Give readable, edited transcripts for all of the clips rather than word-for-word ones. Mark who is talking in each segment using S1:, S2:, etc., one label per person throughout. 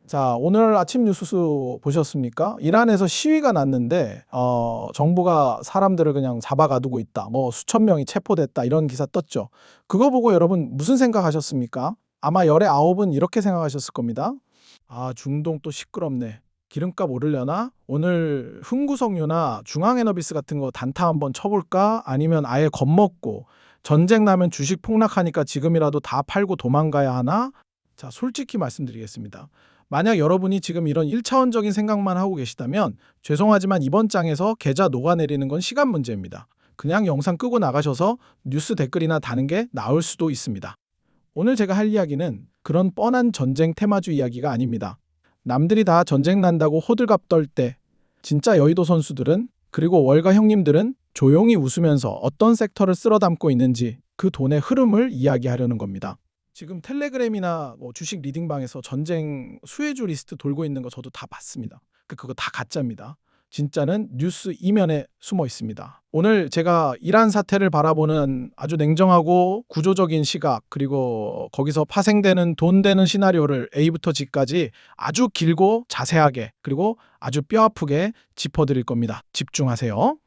S1: 자, 오늘 아침 뉴스 보셨습니까? 이란에서 시위가 났는데 정부가 사람들을 그냥 잡아가두고 있다. 뭐 수천 명이 체포됐다. 이런 기사 떴죠. 그거 보고 여러분 무슨 생각하셨습니까? 아마 열의 아홉은 이렇게 생각하셨을 겁니다. 아, 중동 또 시끄럽네. 기름값 오르려나? 오늘 흥구석유나 중앙에너비스 같은 거 단타 한번 쳐볼까? 아니면 아예 겁먹고 전쟁 나면 주식 폭락하니까 지금이라도 다 팔고 도망가야 하나? 자, 솔직히 말씀드리겠습니다. 만약 여러분이 지금 이런 1차원적인 생각만 하고 계시다면 죄송하지만 이번 장에서 계좌 녹아내리는 건 시간 문제입니다. 그냥 영상 끄고 나가셔서 뉴스 댓글이나 다는 게 나을 수도 있습니다. 오늘 제가 할 이야기는 그런 뻔한 전쟁 테마주 이야기가 아닙니다. 남들이 다 전쟁 난다고 호들갑 떨 때 진짜 여의도 선수들은 그리고 월가 형님들은 조용히 웃으면서 어떤 섹터를 쓸어담고 있는지 그 돈의 흐름을 이야기하려는 겁니다. 지금 텔레그램이나 주식 리딩방에서 전쟁 수혜주 리스트 돌고 있는 거 저도 다 봤습니다. 그거 다 가짜입니다. 진짜는 뉴스 이면에 숨어 있습니다. 오늘 제가 이란 사태를 바라보는 아주 냉정하고 구조적인 시각, 그리고 거기서 파생되는 돈 되는 시나리오를 A부터 G까지 아주 길고 자세하게 그리고 아주 뼈아프게 짚어드릴 겁니다. 집중하세요.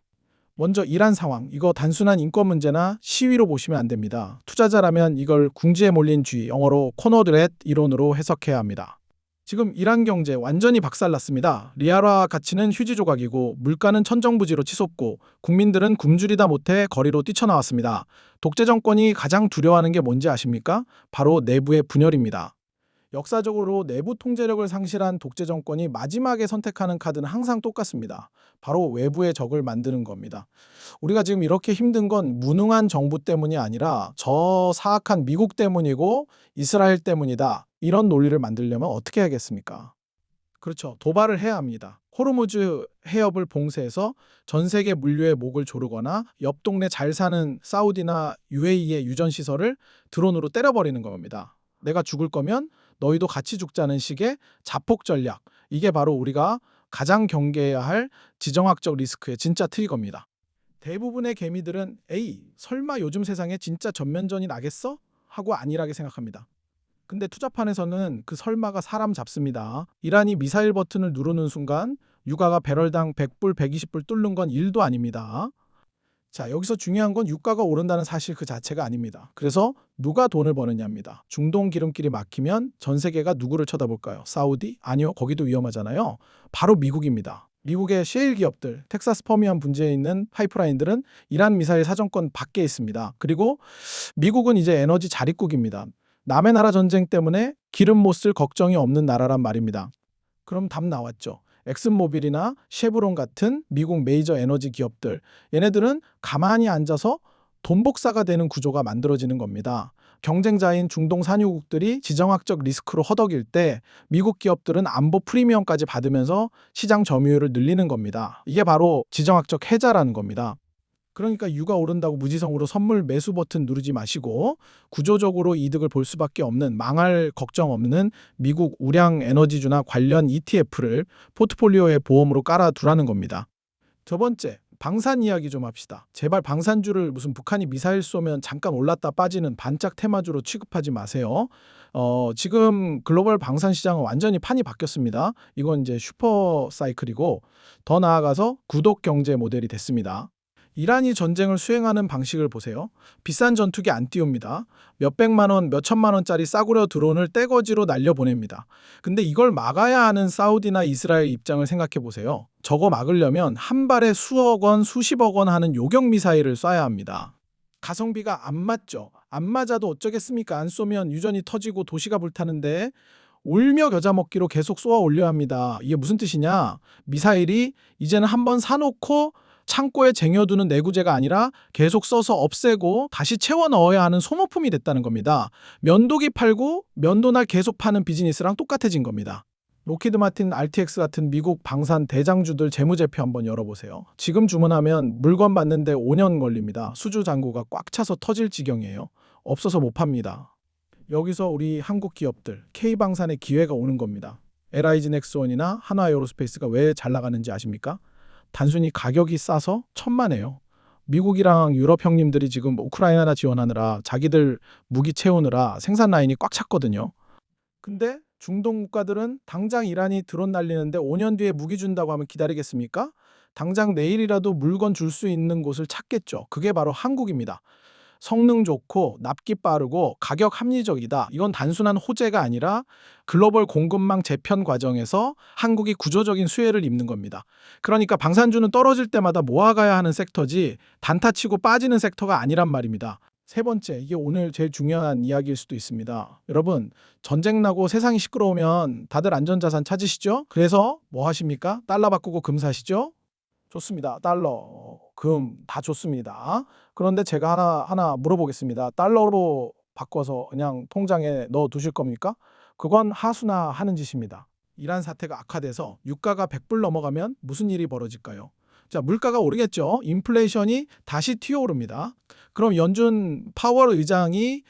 S1: 먼저 이란 상황, 이거 단순한 인권 문제나 시위로 보시면 안 됩니다. 투자자라면 이걸 궁지에 몰린 쥐, 영어로 코너드렛 이론으로 해석해야 합니다. 지금 이란 경제 완전히 박살났습니다. 리알화 가치는 휴지 조각이고 물가는 천정부지로 치솟고 국민들은 굶주리다 못해 거리로 뛰쳐나왔습니다. 독재 정권이 가장 두려워하는 게 뭔지 아십니까? 바로 내부의 분열입니다. 역사적으로 내부 통제력을 상실한 독재 정권이 마지막에 선택하는 카드는 항상 똑같습니다. 바로 외부의 적을 만드는 겁니다. 우리가 지금 이렇게 힘든 건 무능한 정부 때문이 아니라 저 사악한 미국 때문이고 이스라엘 때문이다. 이런 논리를 만들려면 어떻게 해야겠습니까? 그렇죠. 도발을 해야 합니다. 호르무즈 해협을 봉쇄해서 전 세계 물류의 목을 조르거나 옆 동네 잘 사는 사우디나 UAE의 유전시설을 드론으로 때려버리는 겁니다. 내가 죽을 거면 너희도 같이 죽자는 식의 자폭 전략. 이게 바로 우리가 가장 경계해야 할 지정학적 리스크의 진짜 트리거입니다. 대부분의 개미들은 에이, 설마 요즘 세상에 진짜 전면전이 나겠어? 하고 안일하게 생각합니다. 근데 투자판에서는 그 설마가 사람 잡습니다. 이란이 미사일 버튼을 누르는 순간 유가가 배럴당 100불, 120불 뚫는 건 일도 아닙니다. 자, 여기서 중요한 건 유가가 오른다는 사실 그 자체가 아닙니다. 그래서 누가 돈을 버느냐입니다. 중동 기름길이 막히면 전 세계가 누구를 쳐다볼까요? 사우디? 아니요, 거기도 위험하잖아요. 바로 미국입니다. 미국의 셰일 기업들, 텍사스 퍼미안 분지에 있는 파이프라인들은 이란 미사일 사정권 밖에 있습니다. 그리고 미국은 이제 에너지 자립국입니다. 남의 나라 전쟁 때문에 기름 못 쓸 걱정이 없는 나라란 말입니다. 그럼 답 나왔죠. 엑슨모빌이나 쉐브론 같은 미국 메이저 에너지 기업들, 얘네들은 가만히 앉아서 돈복사가 되는 구조가 만들어지는 겁니다. 경쟁자인 중동 산유국들이 지정학적 리스크로 허덕일 때 미국 기업들은 안보 프리미엄까지 받으면서 시장 점유율을 늘리는 겁니다. 이게 바로 지정학적 해자라는 겁니다. 그러니까 유가 오른다고 무지성으로 선물 매수 버튼 누르지 마시고 구조적으로 이득을 볼 수밖에 없는, 망할 걱정 없는 미국 우량 에너지주나 관련 ETF를 포트폴리오에 보험으로 깔아두라는 겁니다. 두 번째, 방산 이야기 좀 합시다. 제발 방산주를 무슨 북한이 미사일 쏘면 잠깐 올랐다 빠지는 반짝 테마주로 취급하지 마세요. 지금 글로벌 방산 시장은 완전히 판이 바뀌었습니다. 이건 이제 슈퍼 사이클이고 더 나아가서 구독 경제 모델이 됐습니다. 이란이 전쟁을 수행하는 방식을 보세요. 비싼 전투기 안 띄웁니다. 몇백만 원, 몇천만 원짜리 싸구려 드론을 떼거지로 날려보냅니다. 근데 이걸 막아야 하는 사우디나 이스라엘 입장을 생각해 보세요. 저거 막으려면 한 발에 수억 원, 수십억 원 하는 요격 미사일을 쏴야 합니다. 가성비가 안 맞죠. 안 맞아도 어쩌겠습니까? 안 쏘면 유전이 터지고 도시가 불타는데 울며 겨자 먹기로 계속 쏘아 올려야 합니다. 이게 무슨 뜻이냐? 미사일이 이제는 한번 사놓고 창고에 쟁여두는 내구재가 아니라 계속 써서 없애고 다시 채워 넣어야 하는 소모품이 됐다는 겁니다. 면도기 팔고 면도날 계속 파는 비즈니스랑 똑같아진 겁니다. 로키드 마틴, RTX 같은 미국 방산 대장주들 재무제표 한번 열어보세요. 지금 주문하면 물건 받는데 5년 걸립니다. 수주 잔고가 꽉 차서 터질 지경이에요. 없어서 못 팝니다. 여기서 우리 한국 기업들, K방산의 기회가 오는 겁니다. LIG 넥스원이나 한화에어로스페이스가 왜 잘 나가는지 아십니까? 단순히 가격이 싸서 천만에요. 미국이랑 유럽 형님들이 지금 우크라이나 지원하느라 자기들 무기 채우느라 생산 라인이 꽉 찼거든요. 근데 중동 국가들은 당장 이란이 드론 날리는데 5년 뒤에 무기 준다고 하면 기다리겠습니까? 당장 내일이라도 물건 줄 수 있는 곳을 찾겠죠. 그게 바로 한국입니다. 성능 좋고 납기 빠르고 가격 합리적이다. 이건 단순한 호재가 아니라 글로벌 공급망 재편 과정에서 한국이 구조적인 수혜를 입는 겁니다. 그러니까 방산주는 떨어질 때마다 모아가야 하는 섹터지 단타치고 빠지는 섹터가 아니란 말입니다. 세 번째, 이게 오늘 제일 중요한 이야기일 수도 있습니다. 여러분, 전쟁 나고 세상이 시끄러우면 다들 안전자산 찾으시죠? 그래서 뭐 하십니까? 달러 바꾸고 금 사시죠? 좋습니다. 달러, 금 다 좋습니다. 그런데 제가 하나 물어보겠습니다. 달러로 바꿔서 그냥 통장에 넣어 두실 겁니까? 그건 하수나 하는 짓입니다. 이란 사태가 악화돼서 유가가 100불 넘어가면 무슨 일이 벌어질까요? 자, 물가가 오르겠죠. 인플레이션이 다시 튀어오릅니다. 그럼 연준 파월 의장이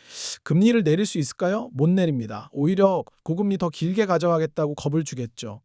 S1: 금리를 내릴 수 있을까요? 못 내립니다. 오히려 고금리 더 길게 가져가겠다고 겁을 주겠죠.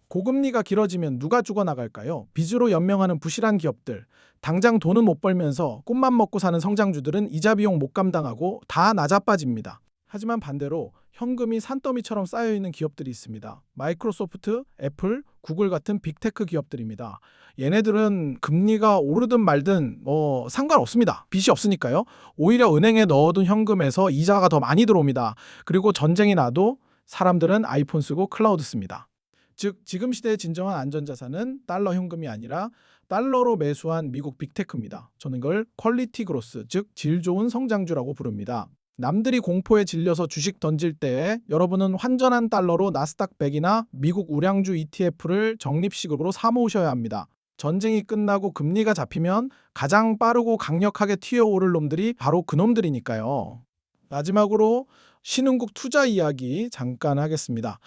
S1: 고금리가 길어지면 누가 죽어나갈까요? 빚으로 연명하는 부실한 기업들, 당장 돈은 못 벌면서 꿈만 먹고 사는 성장주들은 이자 비용 못 감당하고 다 나자빠집니다. 하지만 반대로 현금이 산더미처럼 쌓여있는 기업들이 있습니다. 마이크로소프트, 애플, 구글 같은 빅테크 기업들입니다. 얘네들은 금리가 오르든 말든 상관없습니다. 빚이 없으니까요. 오히려 은행에 넣어둔 현금에서 이자가 더 많이 들어옵니다. 그리고 전쟁이 나도 사람들은 아이폰 쓰고 클라우드 씁니다. 즉 지금 시대의 진정한 안전자산은 달러 현금이 아니라 달러로 매수한 미국 빅테크입니다. 저는 이걸 퀄리티 그로스, 즉 질 좋은 성장주라고 부릅니다. 남들이 공포에 질려서 주식 던질 때 여러분은 환전한 달러로 나스닥 100이나 미국 우량주 ETF를 적립식으로 사모으셔야 합니다. 전쟁이 끝나고 금리가 잡히면 가장 빠르고 강력하게 튀어오를 놈들이 바로 그놈들이니까요. 마지막으로 신흥국 투자 이야기 잠깐 하겠습니다.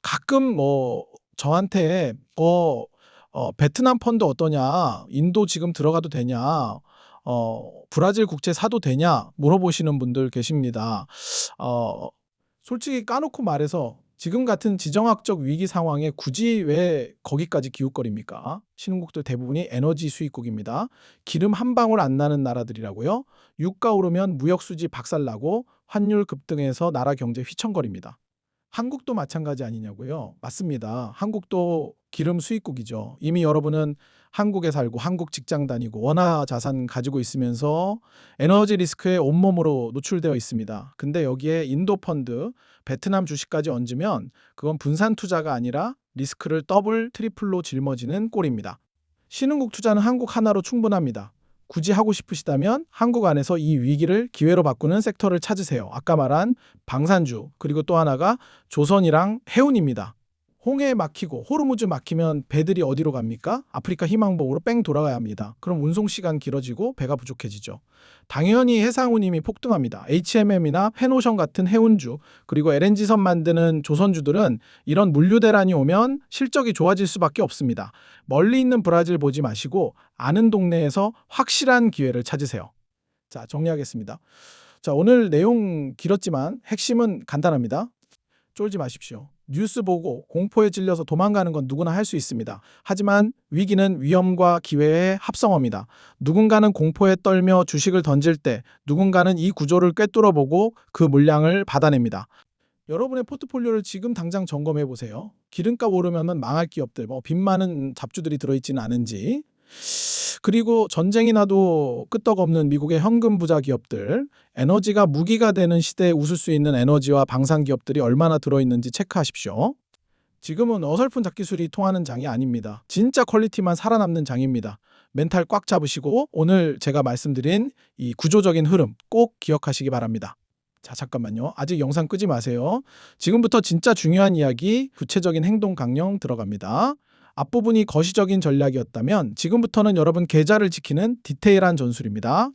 S1: 가끔 저한테 베트남 펀드 어떠냐, 인도 지금 들어가도 되냐, 브라질 국채 사도 되냐 물어보시는 분들 계십니다. 솔직히 까놓고 말해서 지금 같은 지정학적 위기 상황에 굳이 왜 거기까지 기웃거립니까? 신흥국들 대부분이 에너지 수입국입니다. 기름 한 방울 안 나는 나라들이라고요. 유가 오르면 무역 수지 박살나고 환율 급등해서 나라 경제 휘청거립니다. 한국도 마찬가지 아니냐고요? 맞습니다. 한국도 기름 수입국이죠. 이미 여러분은 한국에 살고 한국 직장 다니고 원화 자산 가지고 있으면서 에너지 리스크에 온몸으로 노출되어 있습니다. 근데 여기에 인도 펀드, 베트남 주식까지 얹으면 그건 분산 투자가 아니라 리스크를 더블, 트리플로 짊어지는 꼴입니다. 신흥국 투자는 한국 하나로 충분합니다. 굳이 하고 싶으시다면 한국 안에서 이 위기를 기회로 바꾸는 섹터를 찾으세요. 아까 말한 방산주, 그리고 또 하나가 조선이랑 해운입니다. 홍해에 막히고 호르무즈 막히면 배들이 어디로 갑니까? 아프리카 희망봉으로 뺑 돌아가야 합니다. 그럼 운송 시간 길어지고 배가 부족해지죠. 당연히 해상운임이 폭등합니다. HMM이나 펜오션 같은 해운주, 그리고 LNG선 만드는 조선주들은 이런 물류 대란이 오면 실적이 좋아질 수밖에 없습니다. 멀리 있는 브라질 보지 마시고 아는 동네에서 확실한 기회를 찾으세요. 자, 정리하겠습니다. 자, 오늘 내용 길었지만 핵심은 간단합니다. 쫄지 마십시오. 뉴스 보고 공포에 질려서 도망가는 건 누구나 할 수 있습니다. 하지만 위기는 위험과 기회의 합성어입니다. 누군가는 공포에 떨며 주식을 던질 때 누군가는 이 구조를 꿰뚫어보고 그 물량을 받아냅니다. 여러분의 포트폴리오를 지금 당장 점검해 보세요. 기름값 오르면 망할 기업들, 빚 많은 잡주들이 들어있지는 않은지, 그리고 전쟁이 나도 끄떡없는 미국의 현금 부자 기업들, 에너지가 무기가 되는 시대에 웃을 수 있는 에너지와 방산 기업들이 얼마나 들어있는지 체크하십시오. 지금은 어설픈 잡기술이 통하는 장이 아닙니다. 진짜 퀄리티만 살아남는 장입니다. 멘탈 꽉 잡으시고 오늘 제가 말씀드린 이 구조적인 흐름 꼭 기억하시기 바랍니다. 자, 잠깐만요. 아직 영상 끄지 마세요. 지금부터 진짜 중요한 이야기, 구체적인 행동 강령 들어갑니다. 앞부분이 거시적인 전략이었다면 지금부터는 여러분 계좌를 지키는 디테일한 전술입니다.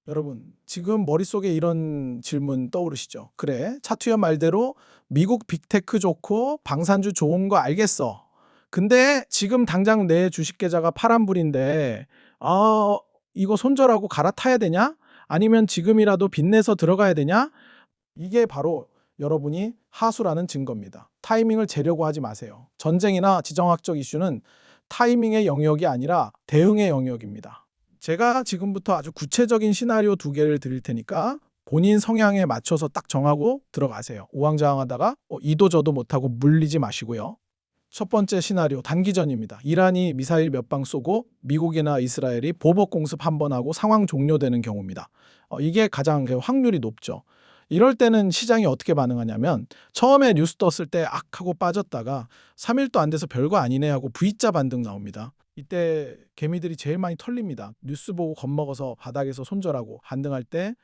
S1: 여러분, 지금 머릿속에 이런 질문 떠오르시죠? 그래, 차투현 말대로 미국 빅테크 좋고 방산주 좋은 거 알겠어. 근데 지금 당장 내 주식 계좌가 파란불인데 이거 손절하고 갈아타야 되냐? 아니면 지금이라도 빚내서 들어가야 되냐? 이게 바로 여러분이 하수라는 증거입니다. 타이밍을 재려고 하지 마세요. 전쟁이나 지정학적 이슈는 타이밍의 영역이 아니라 대응의 영역입니다. 제가 지금부터 아주 구체적인 시나리오 2개를 드릴 테니까 본인 성향에 맞춰서 딱 정하고 들어가세요. 우왕좌왕하다가 이도 저도 못하고 물리지 마시고요. 첫 번째 시나리오 단기전입니다. 이란이 미사일 몇 방 쏘고 미국이나 이스라엘이 보복 공습 한 번 하고 상황 종료되는 경우입니다. 이게 가장 확률이 높죠. 이럴 때는 시장이 어떻게 반응하냐면 처음에 뉴스 떴을 때 악 하고 빠졌다가 3일도 안 돼서 별거 아니네 하고 V자 반등 나옵니다. 이때 개미들이 제일 많이 털립니다. 뉴스 보고 겁먹어서 바닥에서 손절하고 반등할 때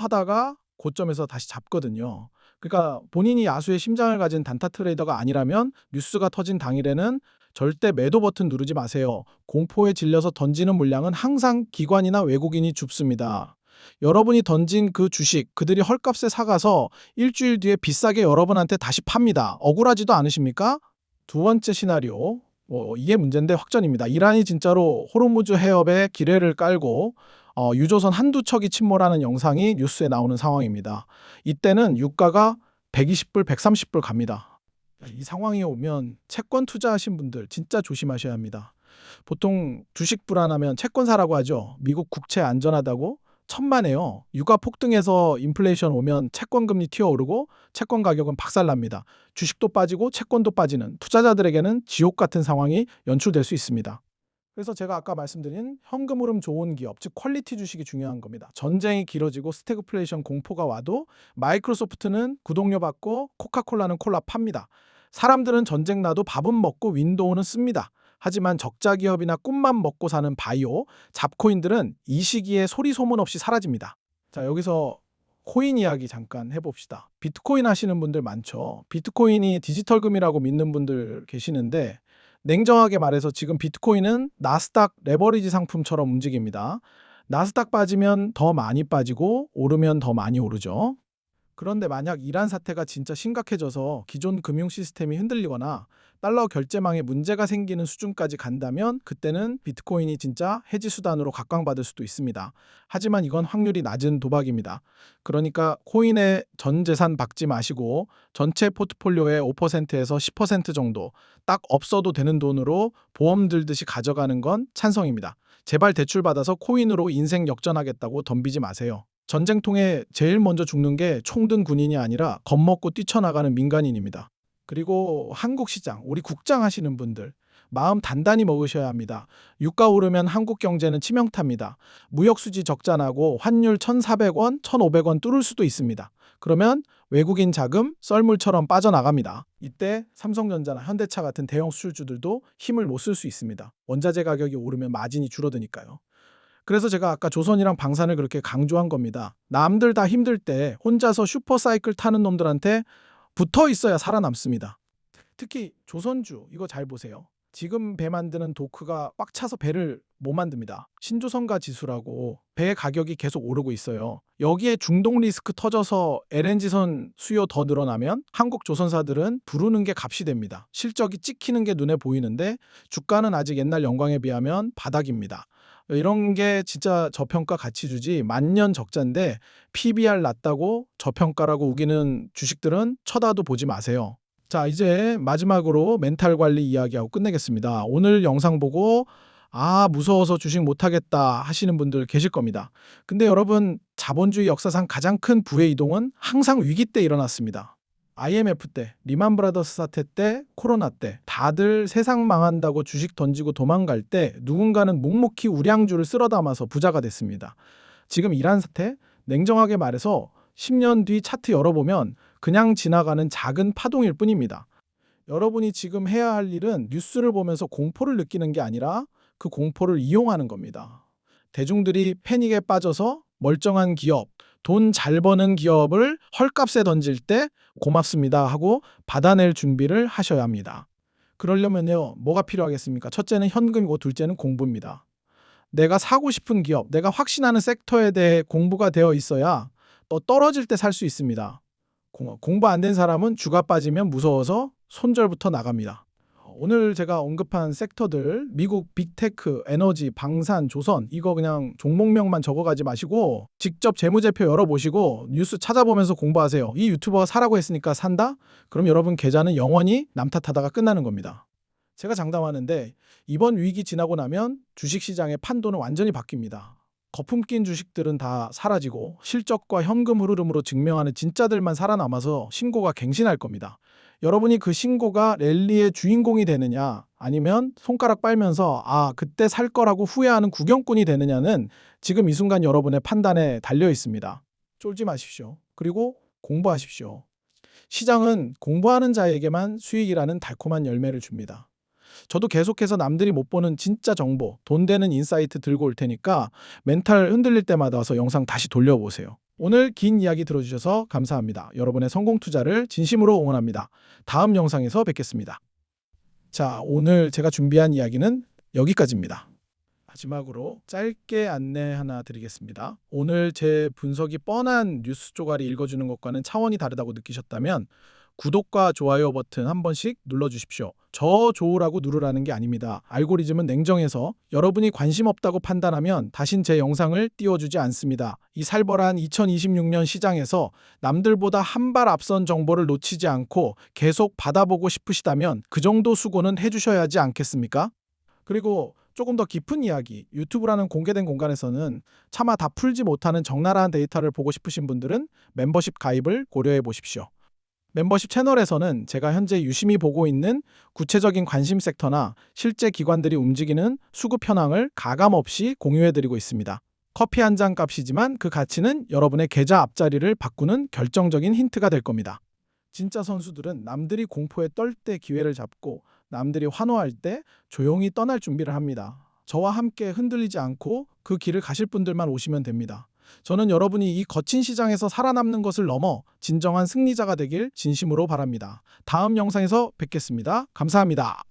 S1: 하다가 고점에서 다시 잡거든요. 그러니까 본인이 야수의 심장을 가진 단타 트레이더가 아니라면 뉴스가 터진 당일에는 절대 매도 버튼 누르지 마세요. 공포에 질려서 던지는 물량은 항상 기관이나 외국인이 줍습니다. 여러분이 던진 그 주식 그들이 헐값에 사가서 일주일 뒤에 비싸게 여러분한테 다시 팝니다. 억울하지도 않으십니까? 두 번째 시나리오 이게 문제인데 확전입니다. 이란이 진짜로 호르무즈 해협에 기뢰를 깔고 유조선 한두 척이 침몰하는 영상이 뉴스에 나오는 상황입니다. 이때는 유가가 120불, 130불 갑니다. 이 상황이 오면 채권 투자하신 분들 진짜 조심하셔야 합니다. 보통 주식 불안하면 채권 사라고 하죠. 미국 국채 안전하다고? 천만에요. 유가 폭등해서 인플레이션 오면 채권 금리 튀어오르고 채권 가격은 박살납니다. 주식도 빠지고 채권도 빠지는 투자자들에게는 지옥 같은 상황이 연출될 수 있습니다. 그래서 제가 아까 말씀드린 현금 흐름 좋은 기업, 즉 퀄리티 주식이 중요한 겁니다. 전쟁이 길어지고 스태그플레이션 공포가 와도 마이크로소프트는 구독료 받고 코카콜라는 콜라 팝니다. 사람들은 전쟁 나도 밥은 먹고 윈도우는 씁니다. 하지만 적자 기업이나 꿈만 먹고 사는 바이오, 잡코인들은 이 시기에 소리 소문 없이 사라집니다. 자, 여기서 코인 이야기 잠깐 해봅시다. 비트코인 하시는 분들 많죠. 비트코인이 디지털 금이라고 믿는 분들 계시는데 냉정하게 말해서 지금 비트코인은 나스닥 레버리지 상품처럼 움직입니다. 나스닥 빠지면 더 많이 빠지고 오르면 더 많이 오르죠. 그런데 만약 이란 사태가 진짜 심각해져서 기존 금융 시스템이 흔들리거나 달러 결제망에 문제가 생기는 수준까지 간다면 그때는 비트코인이 진짜 해지 수단으로 각광받을 수도 있습니다. 하지만 이건 확률이 낮은 도박입니다. 그러니까 코인에 전 재산 박지 마시고 전체 포트폴리오의 5%에서 10% 정도 딱 없어도 되는 돈으로 보험 들듯이 가져가는 건 찬성입니다. 제발 대출 받아서 코인으로 인생 역전하겠다고 덤비지 마세요. 전쟁통에 제일 먼저 죽는 게 총든 군인이 아니라 겁먹고 뛰쳐나가는 민간인입니다. 그리고 한국 시장, 우리 국장 하시는 분들 마음 단단히 먹으셔야 합니다. 유가 오르면 한국 경제는 치명타입니다. 무역수지 적자 나고 환율 1,400원, 1,500원 뚫을 수도 있습니다. 그러면 외국인 자금 썰물처럼 빠져나갑니다. 이때 삼성전자나 현대차 같은 대형 수출주들도 힘을 못 쓸 수 있습니다. 원자재 가격이 오르면 마진이 줄어드니까요. 그래서 제가 아까 조선이랑 방산을 그렇게 강조한 겁니다. 남들 다 힘들 때 혼자서 슈퍼사이클 타는 놈들한테 붙어 있어야 살아남습니다. 특히 조선주 이거 잘 보세요. 지금 배 만드는 도크가 꽉 차서 배를 못 만듭니다. 신조선가 지수라고 배 가격이 계속 오르고 있어요. 여기에 중동 리스크 터져서 LNG선 수요 더 늘어나면 한국 조선사들은 부르는 게 값이 됩니다. 실적이 찍히는 게 눈에 보이는데 주가는 아직 옛날 영광에 비하면 바닥입니다. 이런 게 진짜 저평가 가치주지 만년 적자인데 PBR 낮다고 저평가라고 우기는 주식들은 쳐다도 보지 마세요. 자, 이제 마지막으로 멘탈 관리 이야기하고 끝내겠습니다. 오늘 영상 보고 무서워서 주식 못하겠다 하시는 분들 계실 겁니다. 근데 여러분 자본주의 역사상 가장 큰 부의 이동은 항상 위기 때 일어났습니다. IMF 때, 리만 브라더스 사태 때, 코로나 때 다들 세상 망한다고 주식 던지고 도망갈 때 누군가는 묵묵히 우량주를 쓸어 담아서 부자가 됐습니다. 지금 이란 사태, 냉정하게 말해서 10년 뒤 차트 열어보면 그냥 지나가는 작은 파동일 뿐입니다. 여러분이 지금 해야 할 일은 뉴스를 보면서 공포를 느끼는 게 아니라 그 공포를 이용하는 겁니다. 대중들이 패닉에 빠져서 멀쩡한 기업, 돈 잘 버는 기업을 헐값에 던질 때 고맙습니다 하고 받아낼 준비를 하셔야 합니다. 그러려면요, 뭐가 필요하겠습니까? 첫째는 현금이고 둘째는 공부입니다. 내가 사고 싶은 기업, 내가 확신하는 섹터에 대해 공부가 되어 있어야 또 떨어질 때 살 수 있습니다. 공부 안 된 사람은 주가 빠지면 무서워서 손절부터 나갑니다. 오늘 제가 언급한 섹터들, 미국 빅테크, 에너지, 방산, 조선 이거 그냥 종목명만 적어가지 마시고 직접 재무제표 열어보시고 뉴스 찾아보면서 공부하세요. 이 유튜버가 사라고 했으니까 산다? 그럼 여러분 계좌는 영원히 남 탓하다가 끝나는 겁니다. 제가 장담하는데 이번 위기 지나고 나면 주식시장의 판도는 완전히 바뀝니다. 거품 낀 주식들은 다 사라지고 실적과 현금 흐름으로 증명하는 진짜들만 살아남아서 신고가 갱신할 겁니다. 여러분이 그 신고가 랠리의 주인공이 되느냐 아니면 손가락 빨면서 그때 살 거라고 후회하는 구경꾼이 되느냐는 지금 이 순간 여러분의 판단에 달려 있습니다. 쫄지 마십시오. 그리고 공부하십시오. 시장은 공부하는 자에게만 수익이라는 달콤한 열매를 줍니다. 저도 계속해서 남들이 못 보는 진짜 정보, 돈 되는 인사이트 들고 올 테니까 멘탈 흔들릴 때마다 와서 영상 다시 돌려보세요. 오늘 긴 이야기 들어주셔서 감사합니다. 여러분의 성공 투자를 진심으로 응원합니다. 다음 영상에서 뵙겠습니다. 자, 오늘 제가 준비한 이야기는 여기까지입니다. 마지막으로 짧게 안내 하나 드리겠습니다. 오늘 제 분석이 뻔한 뉴스 쪼가리 읽어주는 것과는 차원이 다르다고 느끼셨다면 구독과 좋아요 버튼 한 번씩 눌러주십시오. 저 좋으라고 누르라는 게 아닙니다. 알고리즘은 냉정해서 여러분이 관심 없다고 판단하면 다신 제 영상을 띄워주지 않습니다. 이 살벌한 2026년 시장에서 남들보다 한 발 앞선 정보를 놓치지 않고 계속 받아보고 싶으시다면 그 정도 수고는 해주셔야 하지 않겠습니까? 그리고 조금 더 깊은 이야기, 유튜브라는 공개된 공간에서는 차마 다 풀지 못하는 적나라한 데이터를 보고 싶으신 분들은 멤버십 가입을 고려해 보십시오. 멤버십 채널에서는 제가 현재 유심히 보고 있는 구체적인 관심 섹터나 실제 기관들이 움직이는 수급 현황을 가감없이 공유해드리고 있습니다. 커피 한 잔 값이지만 그 가치는 여러분의 계좌 앞자리를 바꾸는 결정적인 힌트가 될 겁니다. 진짜 선수들은 남들이 공포에 떨 때 기회를 잡고 남들이 환호할 때 조용히 떠날 준비를 합니다. 저와 함께 흔들리지 않고 그 길을 가실 분들만 오시면 됩니다. 저는 여러분이 이 거친 시장에서 살아남는 것을 넘어 진정한 승리자가 되길 진심으로 바랍니다. 다음 영상에서 뵙겠습니다. 감사합니다.